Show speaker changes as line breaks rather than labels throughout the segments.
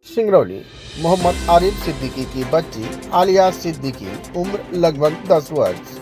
सिंगरौली मोहम्मद आरिफ सिद्दीकी की बच्ची आलिया सिद्दीकी उम्र लगभग 10 वर्ष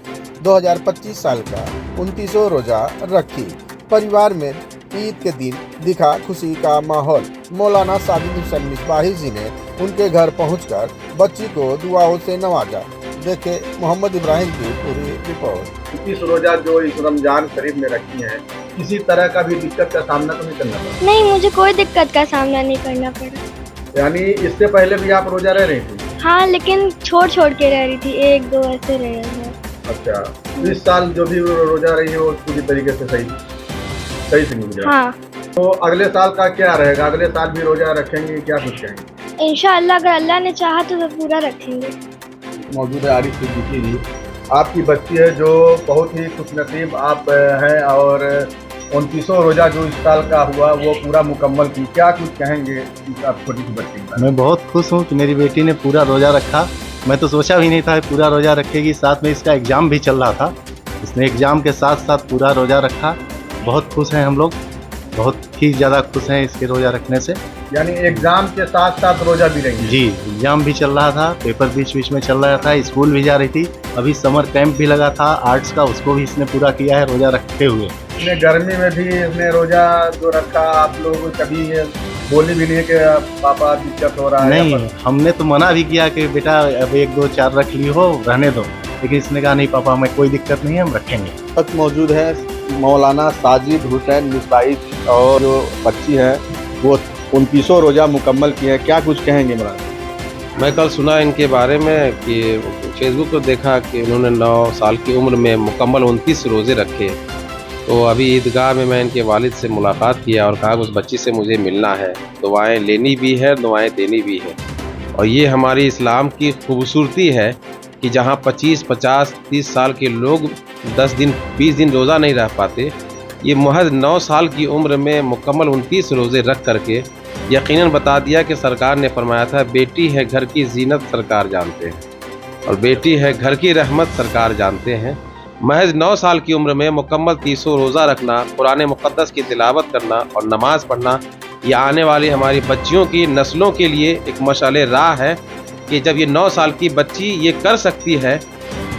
2025 साल का 29वां रोजा रखी। परिवार में ईद के दिन दिखा खुशी का माहौल। मौलाना साजिद हुसैन मिसबाही जी ने उनके घर पहुंचकर बच्ची को दुआओं से नवाजा। देखे मोहम्मद इब्राहिम की पूरी रिपोर्ट।
29 रोजा जो इस रमजान शरीफ में रखी हैं, किसी तरह का भी दिक्कत का सामना तो नहीं करना पड़ा?
नहीं, मुझे कोई दिक्कत का सामना नहीं करना पड़ा।
यानी इससे पहले भी आप रोजा रह रही थी?
हाँ, लेकिन छोड़ के रह रही थी, 1-2 ऐसे रह रही है।
अच्छा, इस साल जो भी रोजा रही हो पूरी तरीके से सही से नहीं गुजरा?
हाँ।
तो अगले साल का क्या रहेगा? अगले साल भी रोजा रखेंगे, क्या कुछ कहेंगे?
इंशाअल्लाह अगर अल्लाह ने चाहा तो पूरा रखेंगे।
मौजूद है आरिफ सिद्दीकी जी, आपकी बच्ची है जो बहुत ही खुशनसीब आप हैं और 29वां रोजा जो इस साल का हुआ वो पूरा मुकम्मल की, क्या कुछ कहेंगे आप छोटी सी बच्ची का?
मैं बहुत खुश हूँ कि मेरी बेटी ने पूरा रोजा रखा। मैं तो सोचा भी नहीं था पूरा रोजा रखेगी। साथ में इसका एग्ज़ाम भी चल रहा था, इसने एग्ज़ाम के साथ साथ पूरा रोजा रखा। बहुत खुश हैं हम लोग, बहुत ही ज़्यादा खुश हैं इसके रोजा रखने से।
यानी एग्जाम के साथ साथ रोजा भी रहेंगे?
जी, एग्ज़ाम भी चल रहा था, पेपर बीच में चल रहा था, स्कूल भी जा रही थी। अभी समर कैंप भी लगा था आर्ट्स का, उसको भी इसने पूरा किया है रोजा रखते हुए।
इसने गर्मी में भी इसने रोजा जो रखा, आप लोग कभी बोली भी नहीं कि पापा दिक्कत हो रहा है?
नहीं, हमने तो मना भी किया कि बेटा अब 1, 2, 4 रख ली हो, रहने दो, लेकिन इसने कहा नहीं पापा हमें कोई दिक्कत नहीं है, हम रखेंगे।
तक मौजूद है मौलाना साजिद हुसैन मिसबाही और जो बच्ची है वो 29वां रोजा मुकम्मल की है। क्या कुछ कहेंगे मौलाना?
मैं कल सुना इनके बारे में कि फेसबुक पर देखा कि उन्होंने 9 साल की उम्र में मुकम्मल 29 रोज़े रखे। तो अभी ईदगाह में मैं इनके वालिद से मुलाकात किया और कहा कि उस बच्ची से मुझे मिलना है, दुआएं लेनी भी है, दुआएं देनी भी है। और ये हमारी इस्लाम की खूबसूरती है कि जहाँ 25, 50, 30 साल के लोग 10 दिन 20 दिन रोज़ा नहीं रह पाते, ये महज 9 साल की उम्र में मुकम्मल 29 रोज़े रख करके यकीनन बता दिया कि सरकार ने फरमाया था बेटी है घर की जीनत सरकार जानते हैं और बेटी है घर की रहमत सरकार जानते हैं। महज 9 साल की उम्र में मुकम्मल 30 रोज़ा रखना, कुरान मुक़द्दस की तिलावत करना और नमाज़ पढ़ना, ये आने वाली हमारी बच्चियों की नस्लों के लिए एक मशाले राह है कि जब ये 9 साल की बच्ची ये कर सकती है,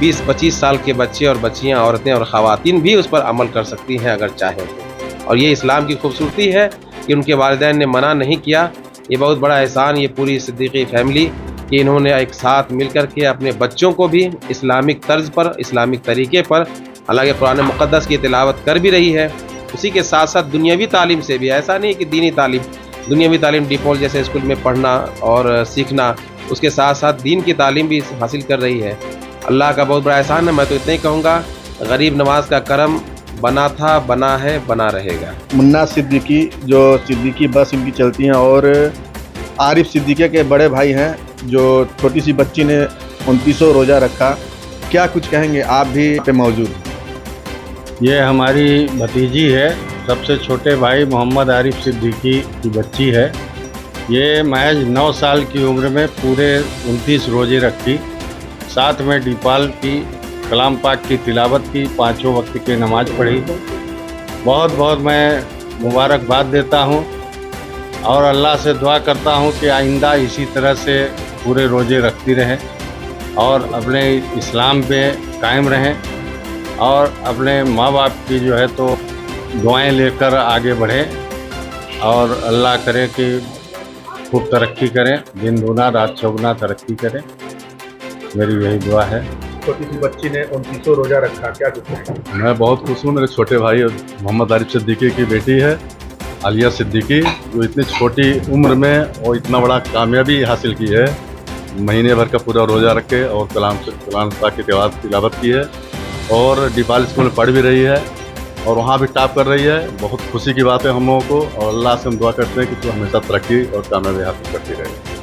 20-25 साल के बच्चे और बच्चियां, औरतें और ख़वातीन भी उस पर अमल कर सकती हैं अगर चाहें तो। और ये इस्लाम की खूबसूरती है कि उनके वालिदैन ने मना नहीं किया। ये बहुत बड़ा एहसान ये पूरी सिद्दीकी फैमिली कि इन्होंने एक साथ मिल कर के अपने बच्चों को भी इस्लामिक तर्ज पर, इस्लामिक तरीके पर, हालांकि कुरान मुक़द्दस की तिलावत कर भी रही है, उसी के साथ साथ दुनियावी तालीम से भी। ऐसा नहीं कि दीनी तालीम, दुनियावी तालीम डिफ़ॉल्ट जैसे स्कूल में पढ़ना और सीखना, उसके साथ साथ दीन की तालीम भी हासिल कर रही है। अल्लाह का बहुत बड़ा एहसान है। मैं तो इतना ही कहूँगा, गरीब नवाज का करम बना था, बना है, बना रहेगा।
मुन्ना सिद्दीकी जो सिद्दीकी बस इनकी चलती हैं और आरिफ सिद्दीकी के बड़े भाई हैं जो छोटी सी बच्ची ने 29वां रोजा रखा। क्या कुछ कहेंगे? आप भी पे मौजूद।
ये हमारी भतीजी है, सबसे छोटे भाई मोहम्मद आरिफ सिद्दीकी की बच्ची है। ये महज 9 साल की उम्र में पूरे 29 रोज़े रखी, साथ में डीपाल की कलाम पाक की तिलावत की, 5 वक्त की नमाज पढ़ी। बहुत बहुत मैं मुबारकबाद देता हूँ और अल्लाह से दुआ करता हूँ कि आइंदा इसी तरह से पूरे रोज़े रखती रहें और अपने इस्लाम पे कायम रहें और अपने माँ बाप की जो है तो दुआएं लेकर आगे बढ़ें और अल्लाह करे कि खूब तरक्की करें, दिन दूना रात चौगुना तरक्की करें। मेरी यही दुआ है।
छोटी सी बच्ची ने 29वां रोजा रखा, क्या कुछ कहेंगे?
मैं बहुत खुश हूँ। मेरे छोटे भाई मोहम्मद आरिफ सिद्दीकी की बेटी है आलिया सिद्दीकी, जो इतनी छोटी उम्र में और इतना बड़ा कामयाबी हासिल की है। महीने भर का पूरा रोज़ा रख के और कलाम पाक की तिलावत की है और डीपाल स्कूल में पढ़ भी रही है और वहाँ भी टॉप कर रही है। बहुत खुशी की बात है हम लोगों को और अल्लाह से हम दुआ करते हैं कि तू हमेशा तरक्की और कामयाबी हासिल करती रहे।